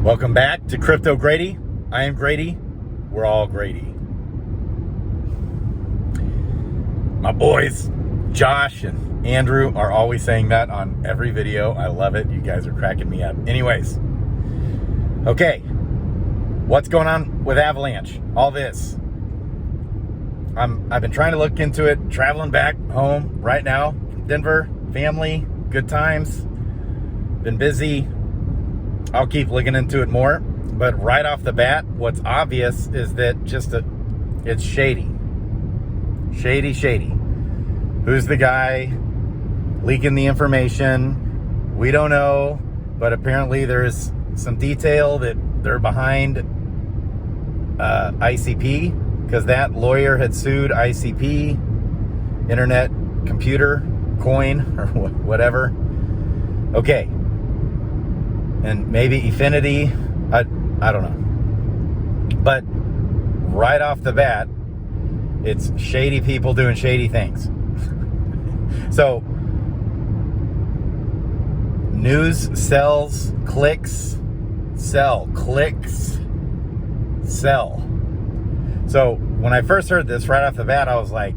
Welcome back to Crypto Grady. I am Grady. We're all Grady. My boys, Josh and Andrew, are always saying that on every video. I love it. You guys are cracking me up. Anyways, okay, what's going on with Avalanche? All this. I've been trying to look into it, traveling back home right now. Denver, family, good times. Been busy. I'll keep looking into it more. But right off the bat, what's obvious is that it's shady. Shady. Who's the guy leaking the information? We don't know, but apparently there's some detail that they're behind ICP, because that lawyer had sued ICP, Internet Computer Coin, or whatever. Okay. And maybe Efinity, I don't know. But right off the bat, it's shady people doing shady things. So, news sells, clicks, sell. So, when I first heard this right off the bat, I was like,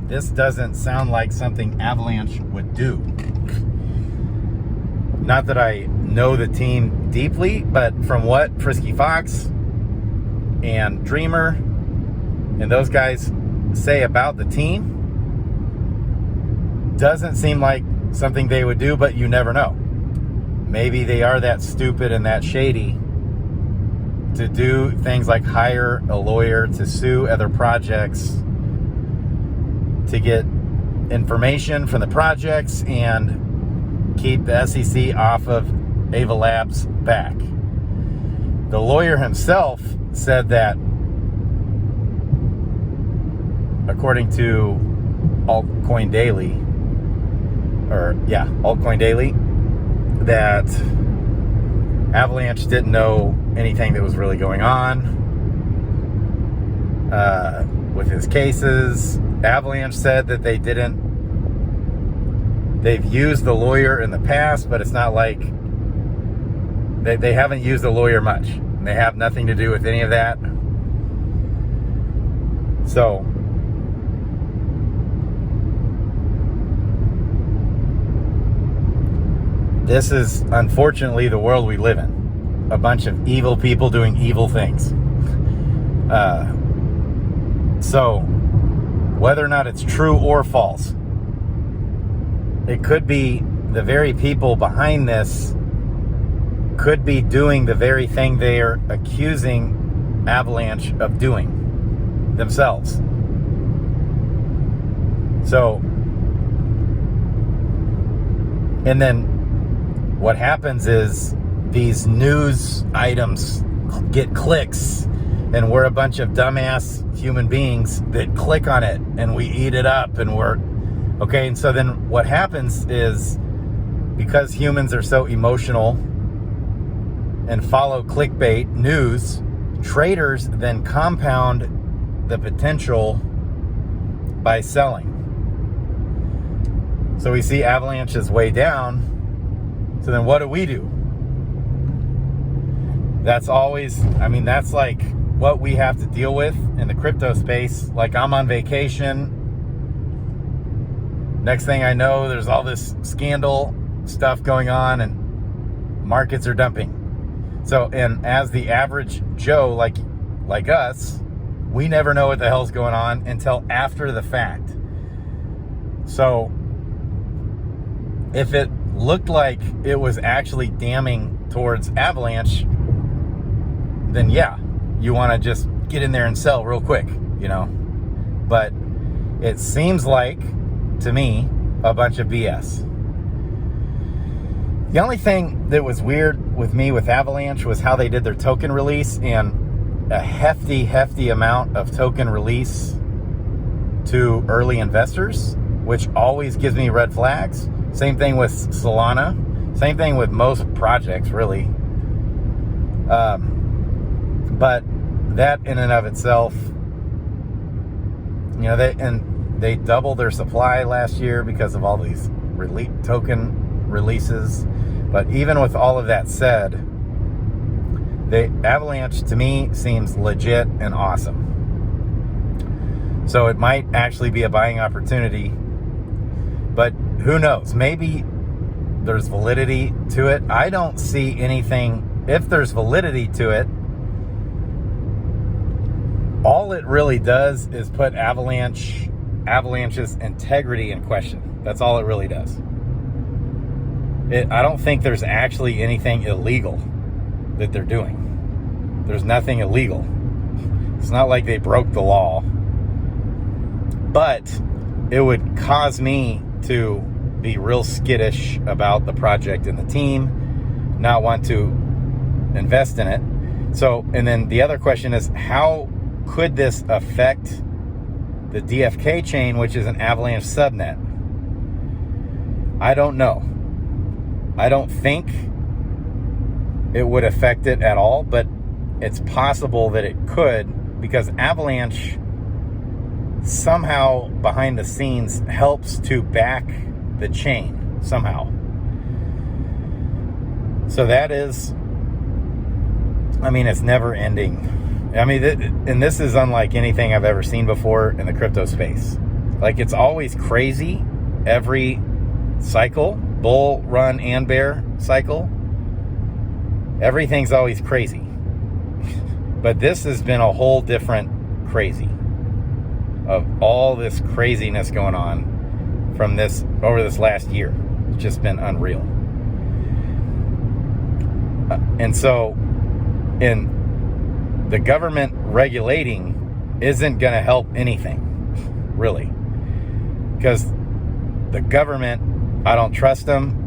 this doesn't sound like something Avalanche would do. Not that I know the team deeply, but from what Frisky Fox and Dreamer and those guys say about the team, doesn't seem like something they would do, but you never know. Maybe they are that stupid and that shady to do things like hire a lawyer to sue other projects to get information from the projects and keep the SEC off of Ava Labs' back. The lawyer himself said that, according to Altcoin Daily, that Avalanche didn't know anything that was really going on with his cases. Avalanche said that they've used the lawyer in the past, but it's not like they haven't used the lawyer much. They have nothing to do with any of that. So, this is unfortunately the world we live in. A bunch of evil people doing evil things. So, whether or not it's true or false, it could be the very people behind this could be doing the very thing they are accusing Avalanche of doing themselves. So, and then what happens is these news items get clicks, and we're a bunch of dumbass human beings that click on it and we eat it up, and okay, and so then what happens is, because humans are so emotional and follow clickbait news, traders then compound the potential by selling. So we see Avalanche is way down. So then what do? That's always, that's like what we have to deal with in the crypto space. Like, I'm on vacation. Next thing I know, there's all this scandal stuff going on and markets are dumping. So, and as the average Joe like us, we never know what the hell's going on until after the fact. So, if it looked like it was actually damning towards Avalanche, then yeah, you want to just get in there and sell real quick, But it seems like, to me, a bunch of BS. The only thing that was weird with me with Avalanche was how they did their token release, and a hefty amount of token release to early investors, which always gives me red flags. Same thing with Solana. Same thing with most projects, really. But that in and of itself, they doubled their supply last year because of all these token releases. But even with all of that said, The avalanche to me seems legit and awesome. So it might actually be a buying opportunity, but who knows? Maybe there's validity to it. I don't see anything. If there's validity to it, all it really does is put avalanche's integrity in question. That's all it really does. I don't think there's actually anything illegal that they're doing. There's nothing illegal. It's not like they broke the law. But it would cause me to be real skittish about the project and the team, not want to invest in it. So, and then the other question is, how could this affect the DFK chain, which is an avalanche subnet? I don't know. I don't think it would affect it at all, but it's possible that it could, because avalanche somehow behind the scenes helps to back the chain somehow. So that is, I mean, it's never ending. I mean, and this is unlike anything I've ever seen before in the crypto space. Like, it's always crazy every cycle, bull, run, and bear cycle. Everything's always crazy. But this has been a whole different crazy of all this craziness going on from this over this last year. It's just been unreal. And so, in the government regulating isn't going to help anything, really, because the government, I don't trust them.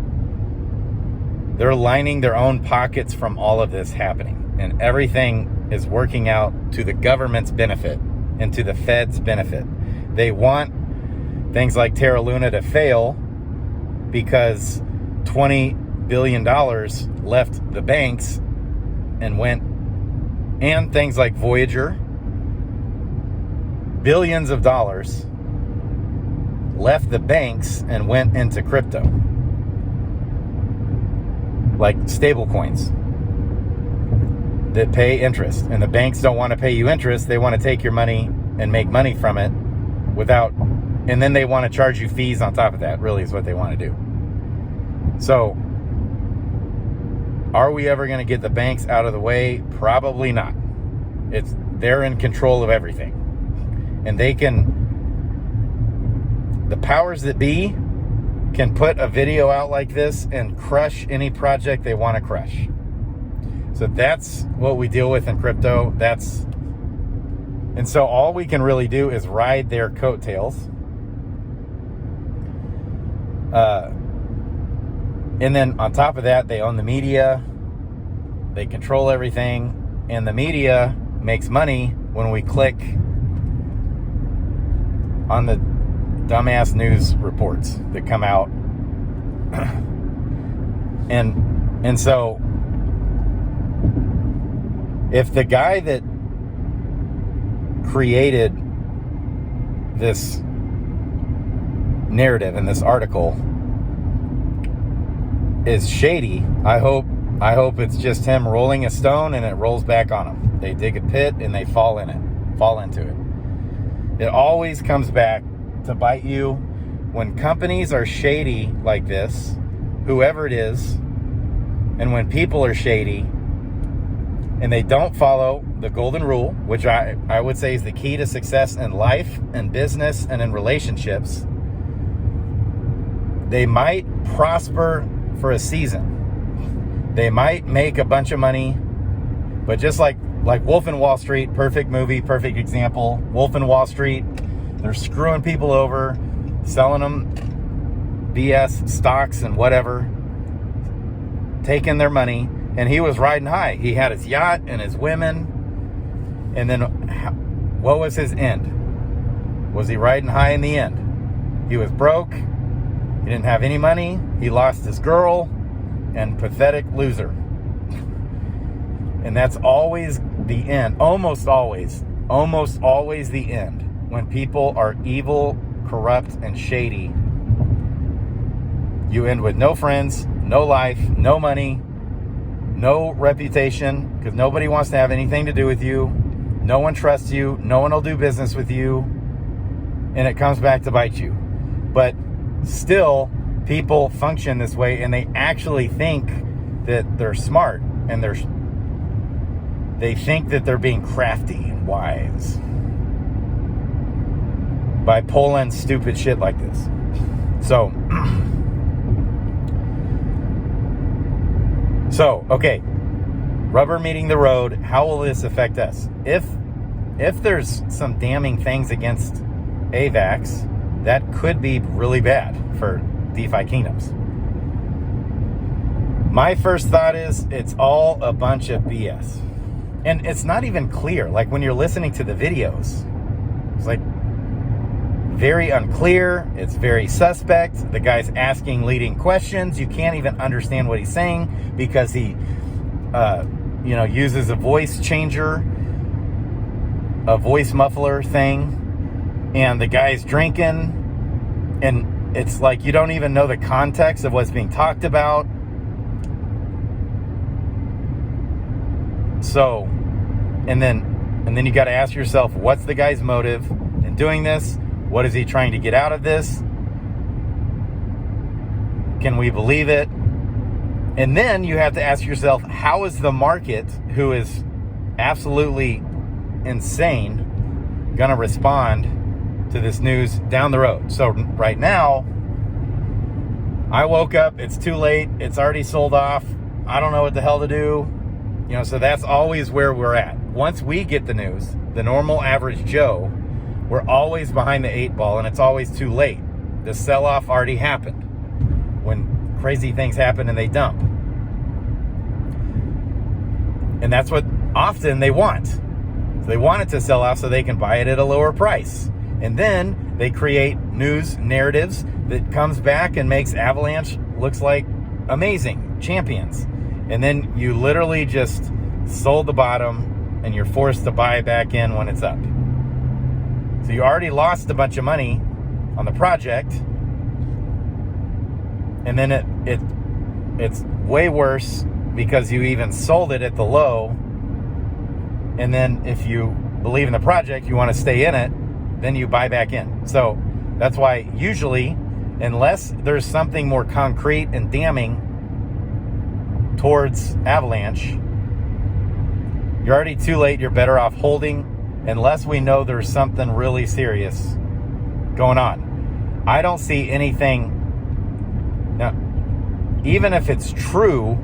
They're lining their own pockets from all of this happening, and everything is working out to the government's benefit and to the Fed's benefit. They want things like Terra Luna to fail because $20 billion left the banks and went, and things like Voyager, billions of dollars left the banks and went into crypto, like stable coins that pay interest, and the banks don't want to pay you interest. They want to take your money and make money from it without, and then they want to charge you fees on top of that, really, is what they want to do. So are we ever going to get the banks out of the way? Probably not. They're in control of everything, and they can, the powers that be can put a video out like this and crush any project they want to crush. So that's what we deal with in crypto. And so all we can really do is ride their coattails. And then on top of that, they own the media. They control everything. And the media makes money when we click on the dumbass news reports that come out. And so if the guy that created this narrative in this article is shady, I hope it's just him rolling a stone and it rolls back on him. They dig a pit and they fall into it. It always comes back to bite you when companies are shady like this, whoever it is, and when people are shady and they don't follow the golden rule, which I would say is the key to success in life and business and in relationships. They might prosper for a season. They might make a bunch of money, but just like Wolf in Wall Street, perfect movie, perfect example. Wolf in Wall Street, they're screwing people over, selling them BS stocks and whatever, taking their money. And he was riding high. He had his yacht and his women. And then what was his end? Was he riding high in the end? He was broke. He didn't have any money. He lost his girl. And pathetic loser. And that's always the end. Almost always the end. When people are evil, corrupt, and shady, you end with no friends, no life, no money, no reputation, because nobody wants to have anything to do with you. No one trusts you. No one will do business with you. And it comes back to bite you. But still, people function this way, and they actually think that they're smart, and they think that they're being crafty and wise by pulling stupid shit like this. So okay, rubber meeting the road. How will this affect us? If there's some damning things against AVAX, that could be really bad for DeFi kingdoms. My first thought is it's all a bunch of BS. And it's not even clear. Like when you're listening to the videos, it's like very unclear. It's very suspect. The guy's asking leading questions. You can't even understand what he's saying because he, uses a voice changer, a voice muffler thing, and the guy's drinking, and it's like you don't even know the context of what's being talked about. So, and then you got to ask yourself, what's the guy's motive in doing this? What is he trying to get out of this? Can we believe it? And then you have to ask yourself, how is the market, who is absolutely insane, going to respond to this news down the road? So right now, I woke up, it's too late, it's already sold off, I don't know what the hell to do. So that's always where we're at. Once we get the news, the normal average Joe, we're always behind the 8 ball, and it's always too late. The sell-off already happened when crazy things happen and they dump. And that's what often they want. So they want it to sell off so they can buy it at a lower price. And then they create news narratives that comes back and makes Avalanche looks like amazing champions. And then you literally just sold the bottom and you're forced to buy back in when it's up. So you already lost a bunch of money on the project, and then it's way worse because you even sold it at the low, and then if you believe in the project, you want to stay in it, then you buy back in. So that's why usually, unless there's something more concrete and damning towards Avalanche, you're already too late. You're better off holding unless we know there's something really serious going on. I don't see anything. Now, even if it's true,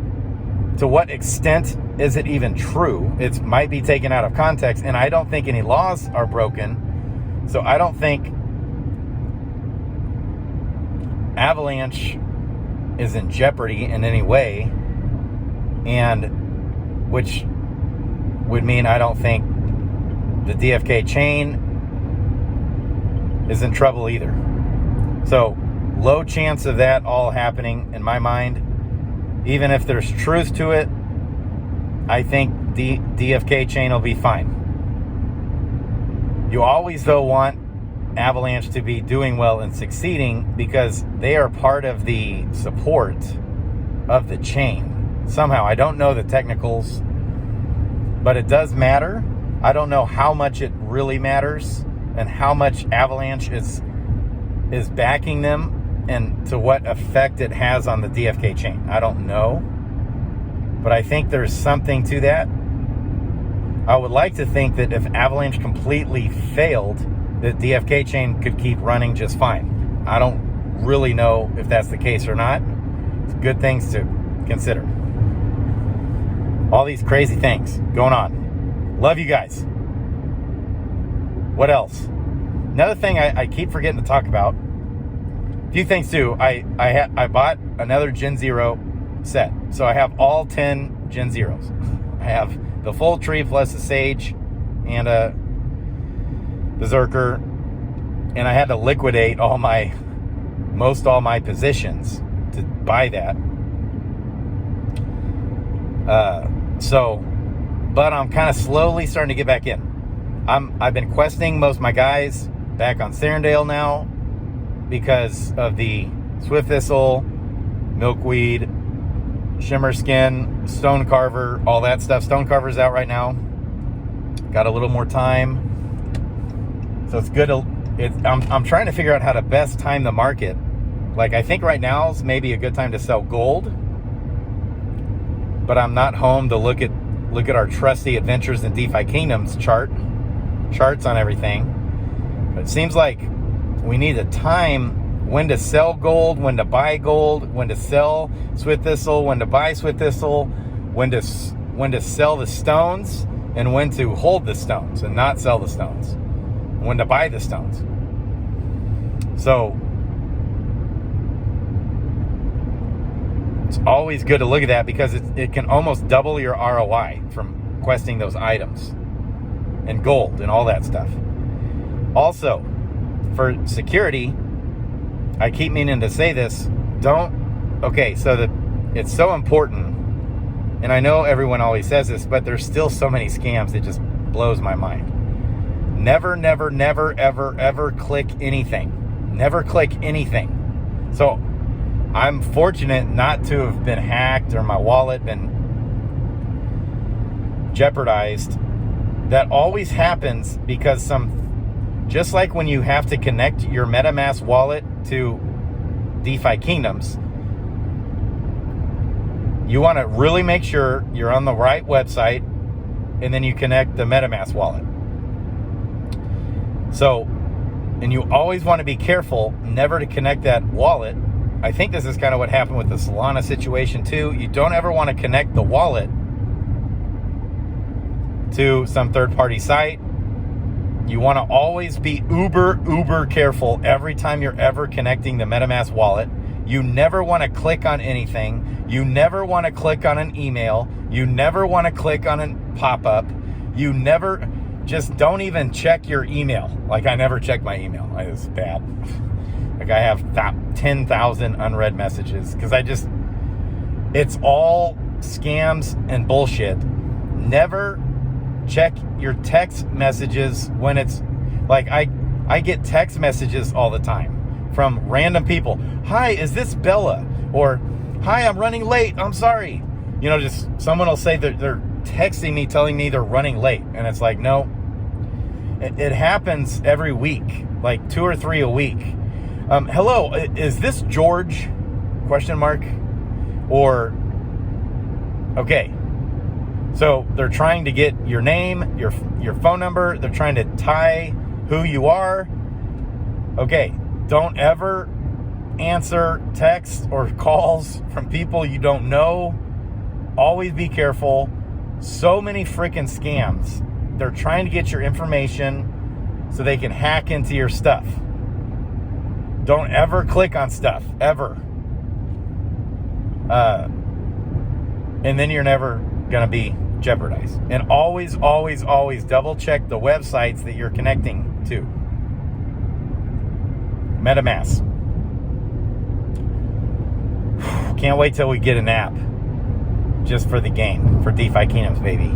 to what extent is it even true? It might be taken out of context, and I don't think any laws are broken. So I don't think Avalanche is in jeopardy in any way, and which would mean I don't think the DFK chain is in trouble either. So low chance of that all happening in my mind. Even if there's truth to it, I think the DFK chain will be fine. You always, though, want Avalanche to be doing well and succeeding because they are part of the support of the chain. Somehow, I don't know the technicals, but it does matter. I don't know how much it really matters and how much Avalanche is backing them and to what effect it has on the DFK chain. I don't know, but I think there's something to that. I would like to think that if Avalanche completely failed, the DFK chain could keep running just fine. I don't really know if that's the case or not. It's good things to consider. All these crazy things going on. Love you guys. What else? Another thing I keep forgetting to talk about. A few things too. I bought another Gen Zero set. So I have all 10 Gen Zeros. I have the full tree plus a Sage and a Berserker. And I had to liquidate all my positions to buy that. But I'm kind of slowly starting to get back in. I've been questing most of my guys back on Serendale now because of the Swift Thistle, Milkweed, shimmer skin, stone carver, all that stuff. Stone carver's out right now. Got a little more time. So it's good to, I'm trying to figure out how to best time the market. Like, I think right now is maybe a good time to sell gold, but I'm not home to look at our trusty Adventures in DeFi Kingdoms charts on everything. But it seems like we need to time when to sell gold, when to buy gold, when to sell Swift Thistle, when to buy Swift Thistle, when to sell the stones, and when to hold the stones and not sell the stones, when to buy the stones. So it's always good to look at that, because it can almost double your ROI from questing those items and gold and all that stuff. Also, for security, I keep meaning to say this, it's so important, and I know everyone always says this, but there's still so many scams that just blows my mind. Never, never, never, ever, ever click anything. Never click anything. So I'm fortunate not to have been hacked or my wallet been jeopardized. That always happens because just like when you have to connect your MetaMask wallet to DeFi Kingdoms, you want to really make sure you're on the right website, and then you connect the MetaMask wallet. So, and you always want to be careful never to connect that wallet. I think this is kind of what happened with the Solana situation too. You don't ever want to connect the wallet to some third-party site. You want to always be uber careful every time you're ever connecting the MetaMask wallet. You never want to click on anything. You never want to click on an email. You never want to click on a pop-up. Just don't even check your email. Like, I never check my email. It's bad. Like, I have 10,000 unread messages because it's all scams and bullshit. Never check your text messages when it's like, I get text messages all the time from random people. Hi, is this Bella? Or, hi, I'm running late. I'm sorry. Just someone will say that they're texting me telling me they're running late. And it's like, no, it happens every week, like 2 or 3 a week. Hello, is this George? ? Or, okay. So they're trying to get your name, your phone number. They're trying to tie who you are. Okay, don't ever answer texts or calls from people you don't know. Always be careful. So many freaking scams. They're trying to get your information so they can hack into your stuff. Don't ever click on stuff, ever. And then you're never going to be jeopardized. And always, always, always double check the websites that you're connecting to. MetaMask. Can't wait till we get an app just for the game, for DeFi Kingdoms, baby.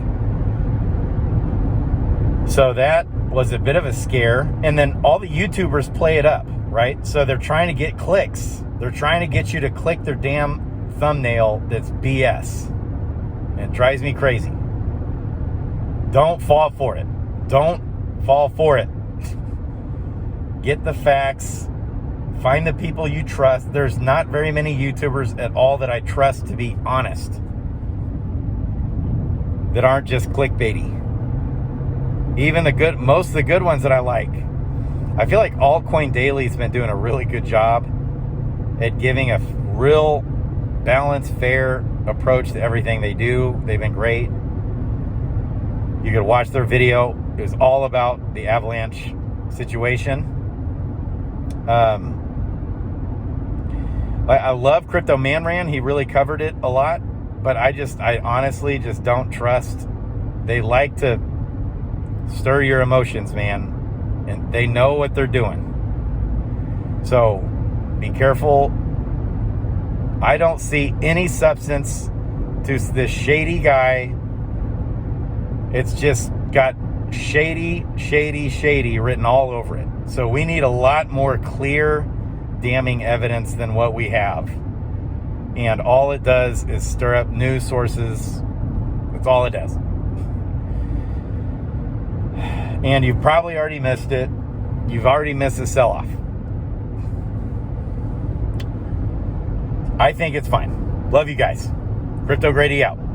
So that was a bit of a scare. And then all the YouTubers play it up, right? So they're trying to get clicks. They're trying to get you to click their damn thumbnail that's BS. And it drives me crazy. Don't fall for it. Don't fall for it. Get the facts. Find the people you trust. There's not very many YouTubers at all that I trust, to be honest, that aren't just clickbaity. Even most of the good ones that I like. I feel like Altcoin Daily's been doing a really good job at giving a real balanced, fair approach to everything they do. They've been great. You could watch their video. It was all about the avalanche situation. I love Crypto Man Ran. He really covered it a lot, but I honestly just don't trust. They like to stir your emotions, man, and they know what they're doing. So be careful. I don't see any substance to this shady guy. It's just got shady written all over it. So we need a lot more clear, damning evidence than what we have. And all it does is stir up news sources. That's all it does. And you've probably already missed it. You've already missed the sell-off. I think it's fine. Love you guys. Crypto Grady out.